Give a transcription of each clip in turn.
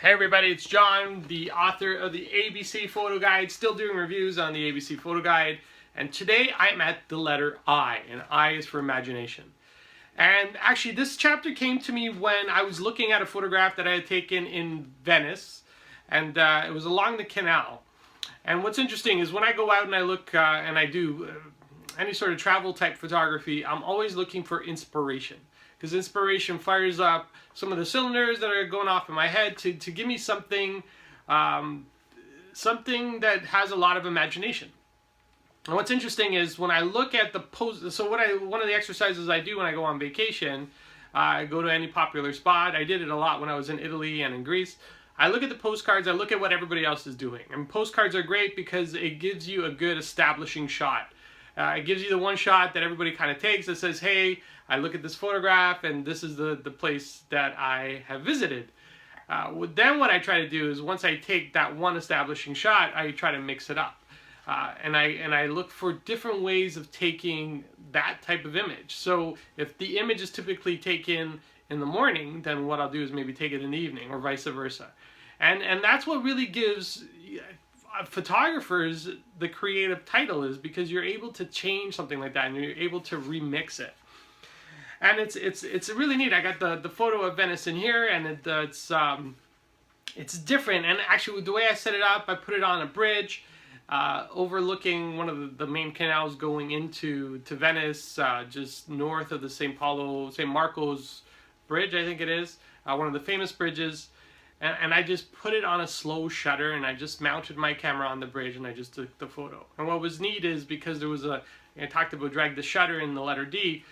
Hey everybody, it's John, the author of the ABC Photo Guide, still doing reviews on the ABC Photo Guide, and today I'm at the letter I, and I is for imagination. And actually this chapter came to me when I was looking at a photograph that I had taken in Venice, and it was along the canal. And what's interesting is when I go out and I look and I do any sort of travel type photography, I'm always looking for inspiration. Because inspiration fires up some of the cylinders that are going off in my head to give me something, something that has a lot of imagination. And what's interesting is when I look at the post, so one of the exercises I do when I go on vacation, I go to any popular spot. I did it a lot when I was in Italy and in Greece. I look at the postcards, I look at what everybody else is doing. And postcards are great because it gives you a good establishing shot. It gives you the one shot that everybody kind of takes that says, hey, I look at this photograph and this is the place that I have visited. Then what I try to do is once I take that one establishing shot, I try to mix it up. And I look for different ways of taking that type of image. So if the image is typically taken in the morning, then what I'll do is maybe take it in the evening or vice versa. And that's what really gives photographers the creative title, is because you're able to change something like that and you're able to remix it. And it's really neat. I got the photo of Venice in here, and it's different. And actually, the way I set it up, I put it on a bridge overlooking one of the main canals going into Venice, just north of the St. Marco's Bridge, I think it is, one of the famous bridges. And I just put it on a slow shutter, and I just mounted my camera on the bridge, and I just took the photo. And what was neat is because there was I talked about drag the shutter in the letter D,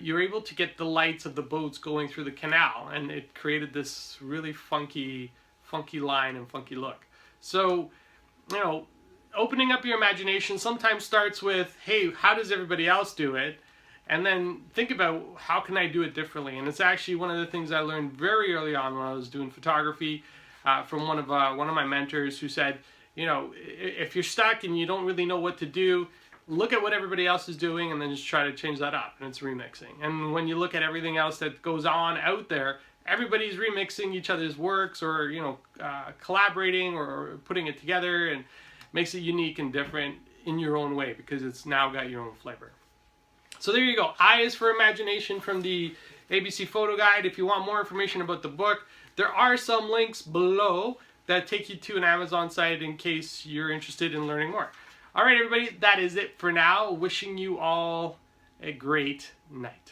you're able to get the lights of the boats going through the canal, and it created this really funky line and funky look. So, you know, opening up your imagination sometimes starts with, hey, how does everybody else do it? And then think about, how can I do it differently? And it's actually one of the things I learned very early on when I was doing photography from one of my mentors, who said, you know, if you're stuck and you don't really know what to do, look at what everybody else is doing and then just try to change that up, and it's remixing. And when you look at everything else that goes on out there, everybody's remixing each other's works, or, you know, collaborating or putting it together, and makes it unique and different in your own way because it's now got your own flavor. So there you go. I is for imagination from the ABC Photo Guide. If you want more information about the book, there are some links below that take you to an Amazon site in case you're interested in learning more. All right, everybody, that is it for now. Wishing you all a great night.